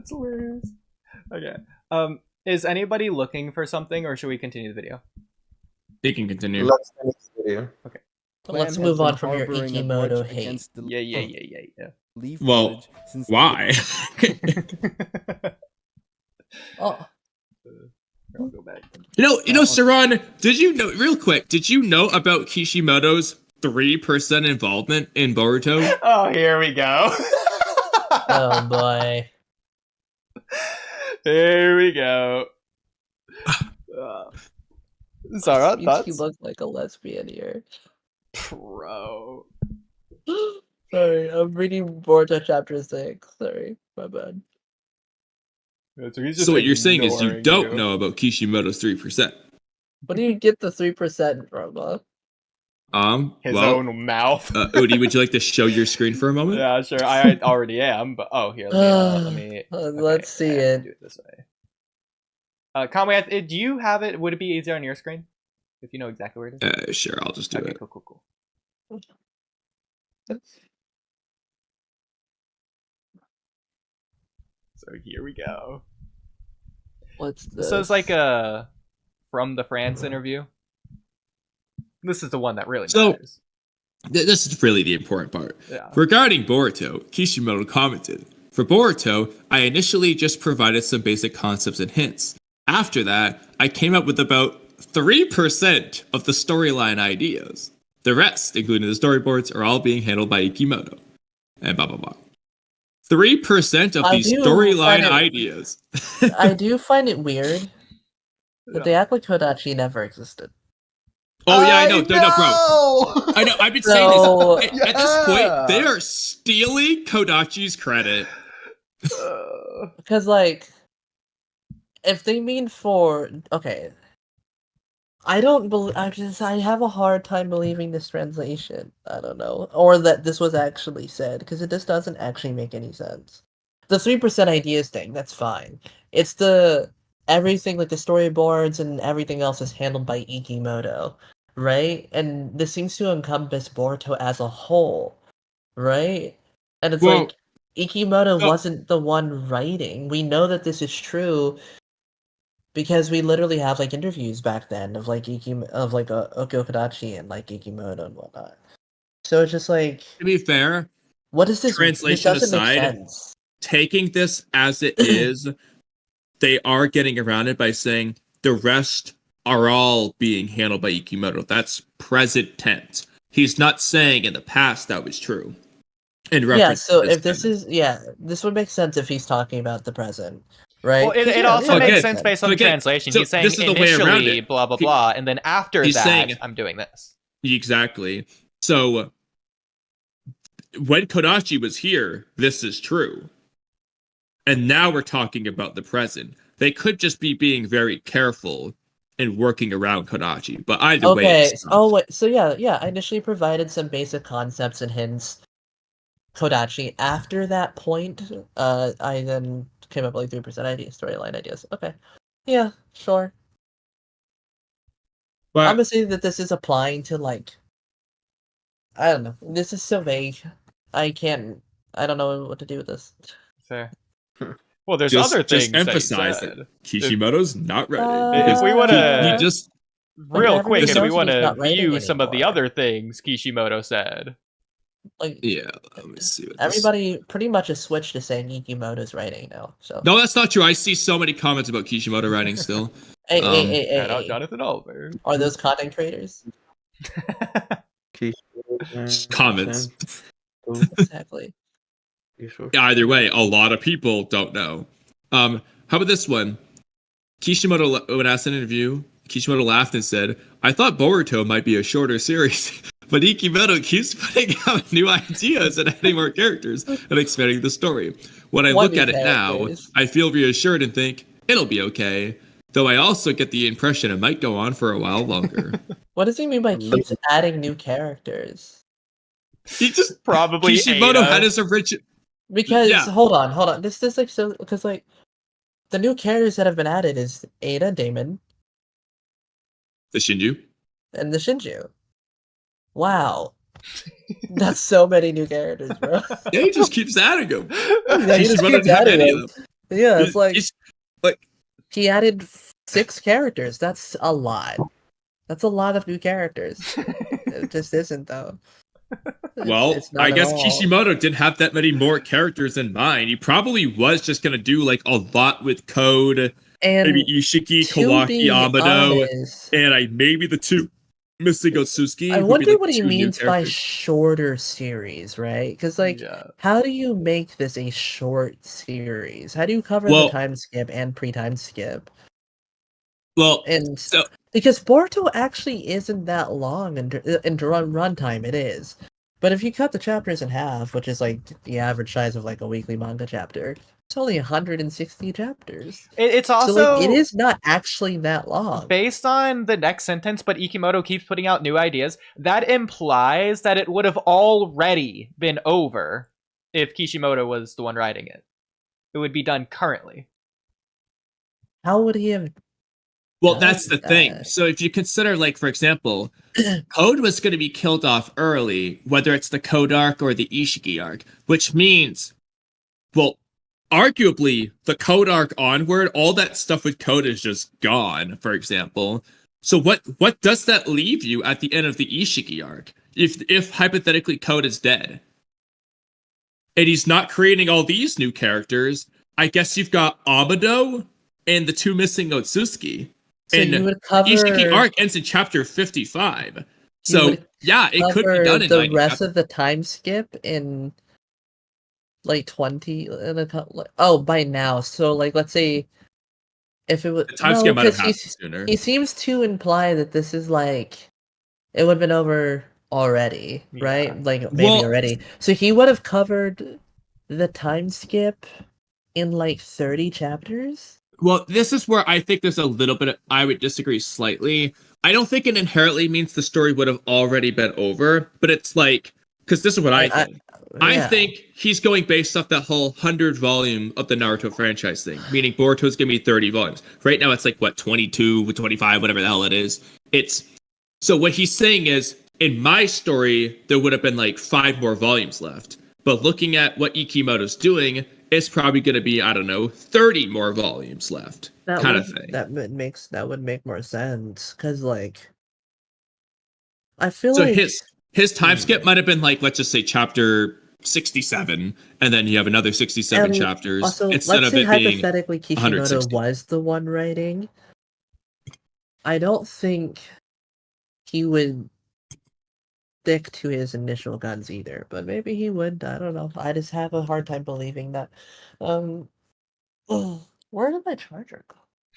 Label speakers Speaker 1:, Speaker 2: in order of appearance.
Speaker 1: That's hilarious. Okay. Is anybody looking for something, or should we continue the video?
Speaker 2: You can continue.
Speaker 3: Let's finish the video.
Speaker 1: Okay.
Speaker 4: Let's move on from your Kishimoto hate.
Speaker 1: Yeah.
Speaker 2: Well, why?
Speaker 4: Oh,
Speaker 1: I'll go back.
Speaker 2: Saran, did you know, real quick, did you know about Kishimoto's 3% involvement in Boruto?
Speaker 1: Oh, here we go.
Speaker 4: oh boy.
Speaker 1: Here we go. Sarah,
Speaker 4: You
Speaker 1: thoughts?
Speaker 4: look like a lesbian here.
Speaker 1: Bro.
Speaker 4: Sorry, I'm reading Boruto chapter 6. Sorry, my bad.
Speaker 2: So what you're saying is you
Speaker 1: ignoring
Speaker 2: don't
Speaker 1: you.
Speaker 2: know about Kishimoto's 3%.
Speaker 4: What do you get the 3% from, huh?
Speaker 1: His own mouth.
Speaker 2: Oodie, would you like to show your screen for a moment?
Speaker 1: Yeah, sure. I already am, but here, let me.
Speaker 4: Let's see it.
Speaker 1: Do it this way. Kamui, do you have it? Would it be easier on your screen if you know exactly where it is?
Speaker 2: Sure, I'll just do it.
Speaker 1: Cool. So here we go.
Speaker 4: What's this?
Speaker 1: So it's like a from the France interview. This is the one that really matters.
Speaker 2: This is really the important part.
Speaker 1: Yeah.
Speaker 2: Regarding Boruto, Kishimoto commented, "For Boruto, I initially just provided some basic concepts and hints. After that, I came up with about 3% of the storyline ideas. The rest, including the storyboards, are all being handled by Kishimoto." And blah, blah, blah. 3% of these storyline ideas.
Speaker 4: I do find it weird that they act like Kodachi never existed.
Speaker 2: Oh yeah, I know, bro. I know. I've been saying this. At this point, they are stealing Kodachi's credit.
Speaker 4: Because, like, if they mean I don't believe. I have a hard time believing this translation. I don't know, or that this was actually said, because it just doesn't actually make any sense. The 3% ideas thing, that's fine. It's everything, like the storyboards and everything else, is handled by Kishimoto, right? And this seems to encompass Boruto as a whole, right? And it's like Kishimoto wasn't the one writing. We know that this is true because we literally have like interviews back then of like Okyo Kodachi and like Kishimoto and whatnot. So it's just like,
Speaker 2: to be fair,
Speaker 4: what is this
Speaker 2: translation
Speaker 4: this doesn't
Speaker 2: aside?
Speaker 4: make sense.
Speaker 2: Taking this as it is, they are getting around it by saying the rest are all being handled by Kishimoto. That's present tense. He's not saying in the past that was true.
Speaker 4: Yeah, so if this this would make sense if he's talking about the present, right?
Speaker 1: Well, it also makes sense based on the translation.
Speaker 2: So
Speaker 1: he's saying
Speaker 2: this is the way around
Speaker 1: initially
Speaker 2: it.
Speaker 1: blah blah blah, and then after
Speaker 2: he's
Speaker 1: that,
Speaker 2: saying,
Speaker 1: I'm doing this.
Speaker 2: Exactly. So when Kodachi was here, this is true. And now we're talking about the present. They could just be being very careful and working around Kodachi, but either way.
Speaker 4: So I initially provided some basic concepts and hints. Kodachi. After that point, I then came up with like 3% ideas, storyline ideas. Okay, yeah, sure. But I'm gonna say that this is applying to like, I don't know. This is so vague. I don't know what to do with this.
Speaker 1: Fair. Well, there's other things.
Speaker 2: Just emphasize that Kishimoto's not writing.
Speaker 1: If we want to,
Speaker 2: he just
Speaker 1: real quick, if we want to view
Speaker 4: anymore.
Speaker 1: some of the other things Kishimoto said.
Speaker 4: Like,
Speaker 2: yeah, let me see.
Speaker 4: Everybody pretty much has switched to saying Kishimoto's writing now. So
Speaker 2: no, that's not true. I see so many comments about Kishimoto writing still.
Speaker 4: Hey,
Speaker 1: Jonathan Oliver.
Speaker 4: Are those content creators?
Speaker 2: Comments.
Speaker 4: Exactly.
Speaker 2: Either way, a lot of people don't know. How about this one? Kishimoto, when asked in an interview, Kishimoto laughed and said, "I thought Boruto might be a shorter series, but Kishimoto keeps putting out new ideas and adding more characters and expanding the story. When I look at it now, I feel reassured and think it'll be okay. Though I also get the impression it might go on for a while longer."
Speaker 4: What does he mean by keeps adding new characters?
Speaker 2: He just
Speaker 1: probably
Speaker 2: Kishimoto had his original.
Speaker 4: Because hold on. This is like so because like the new characters that have been added is Ada, Damon,
Speaker 2: the Shinju,
Speaker 4: and the Shinju. Wow, that's so many new characters, bro.
Speaker 2: Yeah, he just keeps adding them.
Speaker 4: Yeah, he just keeps adding them. Yeah, it's like
Speaker 2: He's like,
Speaker 4: he added 6 characters. That's a lot. That's a lot of new characters. It just isn't though. It's
Speaker 2: well, I
Speaker 4: not at
Speaker 2: guess
Speaker 4: all.
Speaker 2: Kishimoto didn't have that many more characters in mind. He probably was just gonna do like a lot with Code, maybe
Speaker 4: And
Speaker 2: Ishiki,
Speaker 4: to
Speaker 2: Kawaki,
Speaker 4: be
Speaker 2: Amado,
Speaker 4: honest,
Speaker 2: and maybe the two missing
Speaker 4: I
Speaker 2: Otsuki would be
Speaker 4: wonder
Speaker 2: like
Speaker 4: what
Speaker 2: the
Speaker 4: he
Speaker 2: two new
Speaker 4: means by
Speaker 2: characters.
Speaker 4: shorter series, right? Because, like,
Speaker 1: Yeah.
Speaker 4: how do you make this a short series? How do you cover the
Speaker 2: Well,
Speaker 4: time skip and pre-time skip?
Speaker 2: well,
Speaker 4: And
Speaker 2: so
Speaker 4: because Boruto actually isn't that long in runtime, it is. But if you cut the chapters in half, which is like the average size of like a weekly manga chapter, it's only 160 chapters.
Speaker 1: It's
Speaker 4: So like it
Speaker 1: also
Speaker 4: is not actually that long.
Speaker 1: based on the next sentence, but Ikimoto keeps putting out new ideas. That implies that it would have already been over if Kishimoto was the one writing it. It would be done currently.
Speaker 4: How would he have
Speaker 2: well,
Speaker 4: done
Speaker 2: that's the thing.
Speaker 4: that?
Speaker 2: So if you consider, like, for example, Code was going to be killed off early, whether it's the Code arc or the Ishiki arc, which means, well, arguably the Code arc onward, all that stuff with Code is just gone, for example. So what does that leave you at the end of the Ishiki arc? If hypothetically Code is dead and he's not creating all these new characters, I guess you've got Amado and the two missing Otsutsuki.
Speaker 4: So
Speaker 2: And
Speaker 4: you would
Speaker 2: the Ishiki
Speaker 4: cover
Speaker 2: arc ends in chapter 55.
Speaker 4: you
Speaker 2: So
Speaker 4: would
Speaker 2: yeah, it could be
Speaker 4: cover
Speaker 2: done in
Speaker 4: the
Speaker 2: 90
Speaker 4: rest
Speaker 2: chapters.
Speaker 4: of the time skip in like 20 in a oh by now. So like let's say if it was
Speaker 2: The time
Speaker 4: no,
Speaker 2: skip might have
Speaker 4: because
Speaker 2: happened sooner.
Speaker 4: he seems to imply that this is like it would have been over already, right?
Speaker 1: Yeah.
Speaker 4: Like maybe
Speaker 2: Well,
Speaker 4: already. So he would have covered the time skip in like 30 chapters.
Speaker 2: well, this is where I think there's a little bit of, I would disagree slightly. I don't think it inherently means the story would have already been over, but it's like, because this is what I think. I
Speaker 4: Yeah.
Speaker 2: think he's going based off that whole 100 volume of the Naruto franchise thing, meaning Boruto's going to be 30 volumes. Right now it's like, what, 22, 25, whatever the hell it is. It's, so what he's saying is, in my story, there would have been like 5 more volumes left. But looking at what Ikimoto's doing, it's probably going to be, I don't know, 30 more volumes left, kind of thing.
Speaker 4: That would make more sense because like I feel
Speaker 2: So
Speaker 4: like
Speaker 2: his time skip might have been like, let's just say chapter 67, and then you have another 67
Speaker 4: and
Speaker 2: chapters
Speaker 4: also
Speaker 2: instead
Speaker 4: let's
Speaker 2: of
Speaker 4: say
Speaker 2: it being
Speaker 4: hypothetically Kishimoto
Speaker 2: 160.
Speaker 4: was the one writing. I don't think he would stick to his initial guns either, but maybe he would. I don't know. I just have a hard time believing that. Where did my charger go?